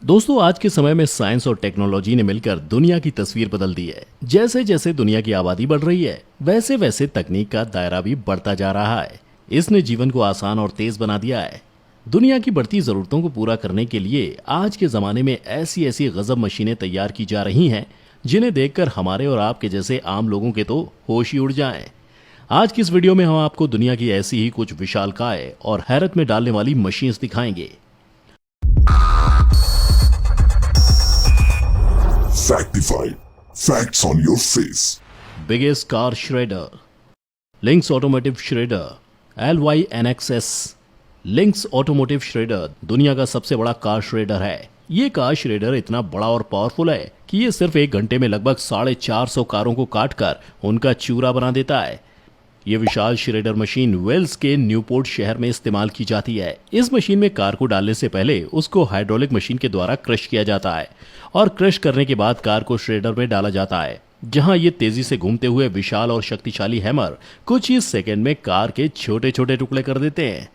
दोस्तों, आज के समय में साइंस और टेक्नोलॉजी ने मिलकर दुनिया की तस्वीर बदल दी है। जैसे जैसे दुनिया की आबादी बढ़ रही है, वैसे वैसे तकनीक का दायरा भी बढ़ता जा रहा है। इसने जीवन को आसान और तेज बना दिया है। दुनिया की बढ़ती जरूरतों को पूरा करने के लिए आज के जमाने में ऐसी ऐसी गजब मशीनें तैयार की जा रही हैं, जिन्हें देखकर हमारे और आपके जैसे आम लोगों के तो होश ही उड़ जाएं। आज की इस वीडियो में हम आपको दुनिया की ऐसी ही कुछ विशालकाय और हैरत में डालने वाली मशीन्स दिखाएंगे। Factify. Facts on your face. Biggest car shredder, links automotive shredder, LYNXS। Links automotive shredder दुनिया का सबसे बड़ा कार श्रेडर है। ये कार श्रेडर इतना बड़ा और पावरफुल है कि ये सिर्फ 1 घंटे में लगभग 450 कारों को काटकर उनका चूरा बना देता है। ये विशाल श्रेडर मशीन वेल्स के न्यूपोर्ट शहर में इस्तेमाल की जाती है। इस मशीन में कार को डालने से पहले उसको हाइड्रोलिक मशीन के द्वारा क्रश किया जाता है और क्रश करने के बाद कार को श्रेडर में डाला जाता है, जहां ये तेजी से घूमते हुए विशाल और शक्तिशाली हैमर कुछ ही सेकंड में कार के छोटे छोटे टुकड़े कर देते हैं।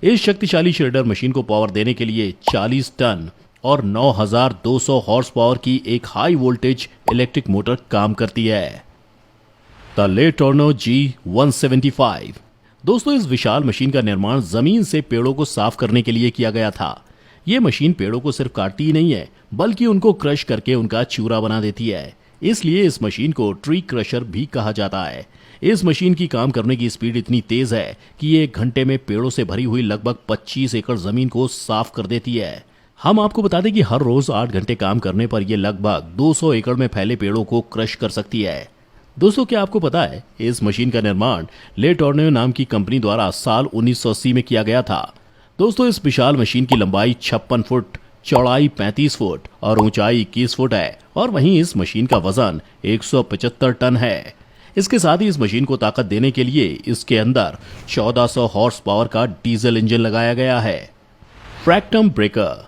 इस शक्तिशाली श्रेडर मशीन को पावर देने के लिए 40 टन और 9200 हॉर्स पावर की एक हाई वोल्टेज इलेक्ट्रिक मोटर काम करती है। द ले टोर्नो G175। दोस्तों, इस विशाल मशीन का निर्माण जमीन से पेड़ों को साफ करने के लिए किया गया था। ये मशीन पेड़ों को सिर्फ काटती ही नहीं है, बल्कि उनको क्रश करके उनका चूरा बना देती है। इसलिए इस मशीन को ट्री क्रशर भी कहा जाता है। इस मशीन की काम करने की स्पीड इतनी तेज है कि ये 1 घंटे में पेड़ों से भरी हुई लगभग 25 एकड़ जमीन को साफ कर देती है। हम आपको बता दें कि हर रोज 8 घंटे काम करने पर यह लगभग 200 एकड़ में फैले पेड़ों को क्रश कर सकती है। दोस्तों, क्या आपको पता है इस मशीन का निर्माण ले टोर्नो नाम की कंपनी द्वारा साल 1980 में किया गया था। दोस्तों, इस विशाल मशीन की लंबाई 56 फुट, चौड़ाई 35 फुट और ऊंचाई 21 फुट है, और वहीं इस मशीन का वजन 175 टन है। इसके साथ ही इस मशीन को ताकत देने के लिए इसके अंदर 1400 हॉर्स पावर का डीजल इंजन लगाया गया है। फ्रैक्टम ब्रेकर।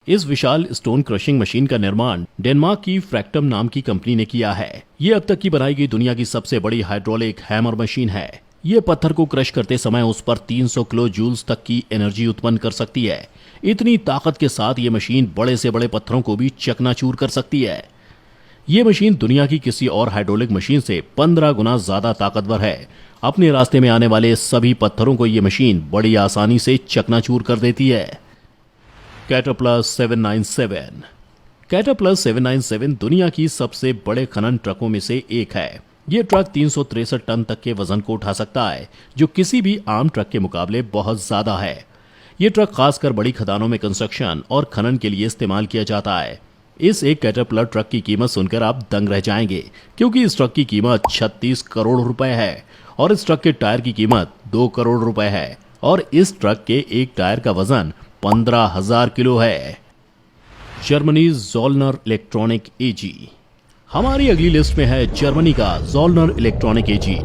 इस विशाल स्टोन क्रशिंग मशीन का निर्माण डेनमार्क की फ्रैक्टम नाम की कंपनी ने किया है। ये अब तक की बनाई गई दुनिया की सबसे बड़ी हाइड्रोलिक हैमर मशीन है। ये पत्थर को क्रश करते समय उस पर 300 किलो जूल्स तक की एनर्जी उत्पन्न कर सकती है। इतनी ताकत के साथ ये मशीन बड़े से बड़े पत्थरों को भी चकनाचूर कर सकती है। ये मशीन दुनिया की किसी और हाइड्रोलिक मशीन से 15 गुना ज्यादा ताकतवर है। अपने रास्ते में आने वाले सभी पत्थरों को ये मशीन बड़ी आसानी से चकनाचूर कर देती है। कैटरपिलर 797। कैटरपिलर 797 दुनिया की सबसे बड़े खनन ट्रकों में से एक है। यह ट्रक 363 टन तक के वजन को उठा सकता है, जो किसी भी आम ट्रक के मुकाबले बहुत ज्यादा है। यह ट्रक खासकर बड़ी खदानों में कंस्ट्रक्शन और खनन के लिए इस्तेमाल किया जाता है। इस एक कैटरपिलर ट्रक की कीमत सुनकर आप दंग रह जाएंगे, क्योंकि इस ट्रक की कीमत 36 करोड़ रुपए है और इस ट्रक के टायर की कीमत 2 करोड़ रुपए है, और इस ट्रक के एक टायर का वजन 15,000 किलो है। Germany Zollner electronic AG। हमारी अगली लिस्ट में है जर्मनी का जोल्नर इलेक्ट्रॉनिक AG,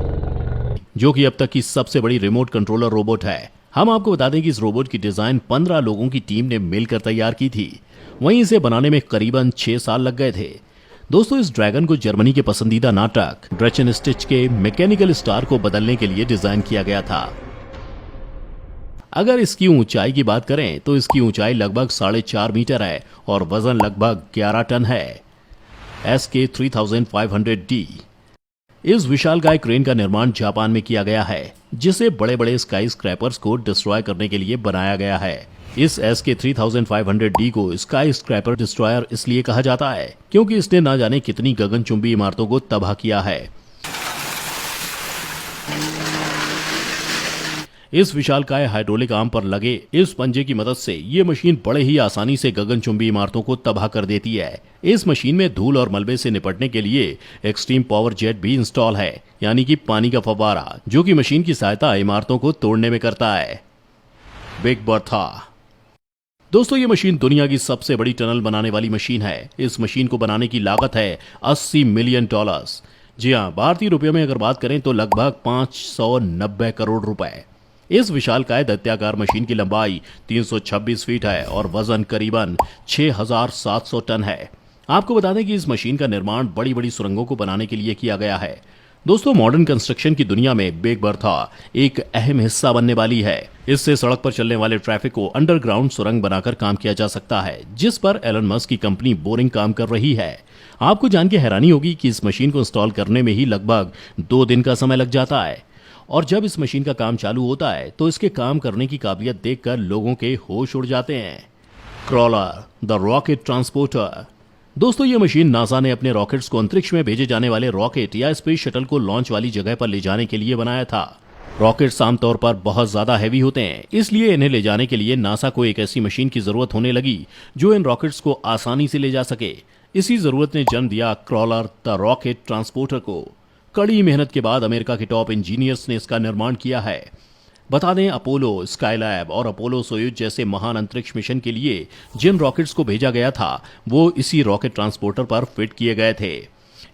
जो कि अब तक की सबसे बड़ी रिमोट कंट्रोलर रोबोट है। हम आपको बता दें कि इस रोबोट की डिजाइन 15 लोगों की टीम ने मिलकर तैयार की थी। वहीं इसे बनाने में करीबन 6 साल लग गए थे। दोस्तों, इस ड्रैगन को जर्मनी के पसंदीदा नाटक ड्रेचन स्टिच के मैकेनिकल स्टार को बदलने के लिए डिजाइन किया गया था। अगर इसकी ऊंचाई की बात करें तो इसकी ऊंचाई लगभग 4.5 मीटर है और वजन लगभग 11 टन है। SK 3500D। इस विशालकाय क्रेन का निर्माण जापान में किया गया है, जिसे बड़े बड़े स्काई स्क्रैपर्स को डिस्ट्रॉय करने के लिए बनाया गया है। इस SK 3500D को स्काई स्क्रैपर डिस्ट्रॉयर इसलिए कहा जाता है क्योंकि इसने ना जाने कितनी गगनचुंबी इमारतों को तबाह किया है। इस विशालकाय हाइड्रोलिक आर्म पर लगे इस पंजे की मदद से ये मशीन बड़े ही आसानी से गगनचुंबी इमारतों को तबाह कर देती है। इस मशीन में धूल और मलबे से निपटने के लिए एक्सट्रीम पावर जेट भी इंस्टॉल है, यानी कि पानी का फव्वारा, जो कि मशीन की सहायता इमारतों को तोड़ने में करता है। Big Bertha. दोस्तों, ये मशीन दुनिया की सबसे बड़ी टनल बनाने वाली मशीन है। इस मशीन को बनाने की लागत है $80 मिलियन। जी हाँ, भारतीय रुपयों में अगर बात करें तो लगभग 590 करोड़ रुपए। इस विशालकाय दैत्याकार मशीन की लंबाई 326 फीट है और वजन करीबन 6,700 टन है। आपको बता दें कि इस मशीन का निर्माण बड़ी बड़ी सुरंगों को बनाने के लिए किया गया है। दोस्तों, मॉडर्न कंस्ट्रक्शन की दुनिया में बिग बर्था एक अहम हिस्सा बनने वाली है। इससे सड़क पर चलने वाले ट्रैफिक को अंडरग्राउंड सुरंग बनाकर काम किया जा सकता है, जिस पर एलन मस्क की कंपनी बोरिंग काम कर रही है। आपको जान के हैरानी होगी कि इस मशीन को इंस्टॉल करने में ही लगभग 2 दिन का समय लग जाता है। और जब इस मशीन का काम चालू होता है तो इसके काम करने की काबिलियत देखकर लोगों के होश उड़ जाते हैं। Crawler, the rocket transporter. दोस्तों, ये मशीन नासा ने अपने रॉकेट्स को अंतरिक्ष में भेजे जाने वाले रॉकेट या स्पेस शटल को लॉन्च वाली जगह पर ले जाने के लिए बनाया था। रॉकेट्स आमतौर पर बहुत ज्यादा हैवी होते हैं, इसलिए इन्हें ले जाने के लिए नासा को एक ऐसी मशीन की जरूरत होने लगी जो इन रॉकेट्स को आसानी से ले जा सके। इसी जरूरत ने जन्म दिया क्रॉलर, द रॉकेट ट्रांसपोर्टर को। कड़ी मेहनत के बाद अमेरिका के टॉप इंजीनियर्स ने इसका निर्माण किया है। बता दें, अपोलो, स्काईलैब और अपोलो सोयुज जैसे महान अंतरिक्ष मिशन के लिए जिन रॉकेट्स को भेजा गया था वो इसी रॉकेट ट्रांसपोर्टर पर फिट किए गए थे।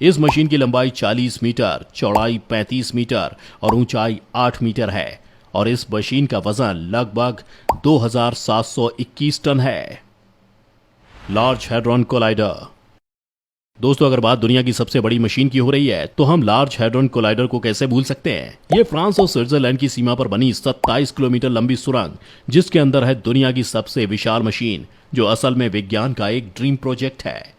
इस मशीन की लंबाई 40 मीटर, चौड़ाई 35 मीटर और ऊंचाई 8 मीटर है और इस मशीन का वजन लगभग 2721 टन है। Large hadron collider. दोस्तों, अगर बात दुनिया की सबसे बड़ी मशीन की हो रही है तो हम लार्ज हैड्रॉन कोलाइडर को कैसे भूल सकते हैं। ये फ्रांस और स्विट्जरलैंड की सीमा पर बनी 27 किलोमीटर लंबी सुरंग, जिसके अंदर है दुनिया की सबसे विशाल मशीन, जो असल में विज्ञान का एक ड्रीम प्रोजेक्ट है।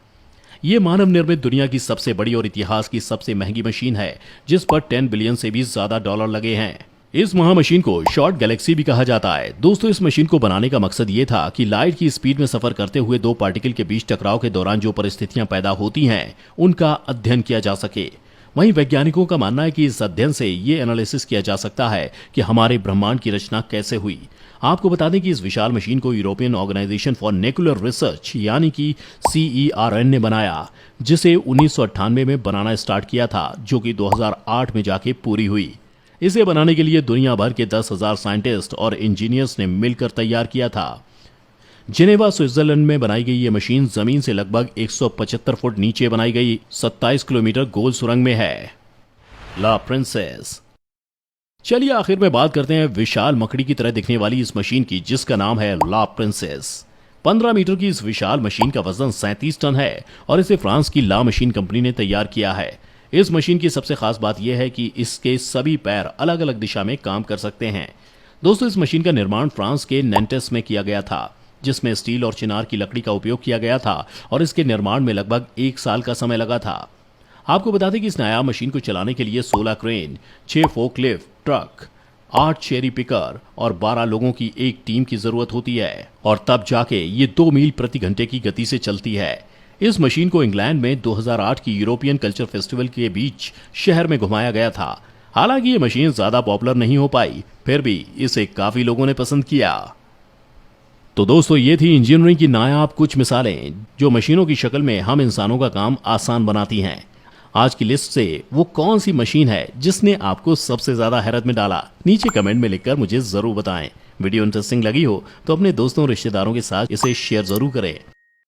ये मानव निर्मित दुनिया की सबसे बड़ी और इतिहास की सबसे महंगी मशीन है, जिस पर 10 बिलियन से भी ज्यादा डॉलर लगे हैं। इस महामशीन को शॉर्ट गैलेक्सी भी कहा जाता है। दोस्तों, इस मशीन को बनाने का मकसद ये था कि लाइट की स्पीड में सफर करते हुए दो पार्टिकल के बीच टकराव के दौरान जो परिस्थितियां पैदा होती हैं, उनका अध्ययन किया जा सके। वहीं वैज्ञानिकों का मानना है कि इस अध्ययन से ये एनालिसिस किया जा सकता है कि हमारे ब्रह्मांड की रचना कैसे हुई। आपको बता दें कि इस विशाल मशीन को European Organization for Nuclear Research यानी कि CERN ने बनाया, जिसे 1998 में बनाना स्टार्ट किया था, जो कि 2008 में जाके पूरी हुई। इसे बनाने के लिए दुनिया भर के 10,000 साइंटिस्ट और इंजीनियर्स ने मिलकर तैयार किया था। जिनेवा, स्विट्जरलैंड में बनाई गई ये मशीन जमीन से लगभग 175 फुट नीचे बनाई गई 27 किलोमीटर गोल सुरंग में है। ला प्रिंसेस। चलिए आखिर में बात करते हैं विशाल मकड़ी की तरह दिखने वाली इस मशीन की, जिसका नाम है ला प्रिंसेस। 15 मीटर की इस विशाल मशीन का वजन 37 टन है और इसे फ्रांस की ला मशीन कंपनी ने तैयार किया है। इस मशीन की सबसे खास बात यह है कि इसके सभी पैर अलग अलग दिशा में काम कर सकते हैं। दोस्तों, इस मशीन का निर्माण फ्रांस के नैंटेस में किया गया था, जिसमें स्टील और चिनार की लकड़ी का उपयोग किया गया था और इसके निर्माण में लगभग 1 साल का समय लगा था। आपको बता दें कि इस नायाब मशीन को चलाने के लिए 16 crane, 6 forklift truck, 8 cherry picker और 12 लोगों की एक टीम की जरूरत होती है और तब जाके ये 2 मील प्रति घंटे की गति से चलती है। इस मशीन को इंग्लैंड में 2008 की यूरोपियन कल्चर फेस्टिवल के बीच शहर में घुमाया गया था। हालांकि ये मशीन ज्यादा पॉपुलर नहीं हो पाई, फिर भी इसे काफी लोगों ने पसंद किया। तो दोस्तों, ये थी इंजीनियरिंग की नायाब कुछ मिसालें जो मशीनों की शक्ल में हम इंसानों का काम आसान बनाती हैं। आज की लिस्ट से वो कौन सी मशीन है जिसने आपको सबसे ज्यादा हैरत में डाला, नीचे कमेंट में लिखकर मुझे जरूर बताएं। वीडियो इंटरेस्टिंग लगी हो तो अपने दोस्तों रिश्तेदारों के साथ इसे शेयर जरूर करें।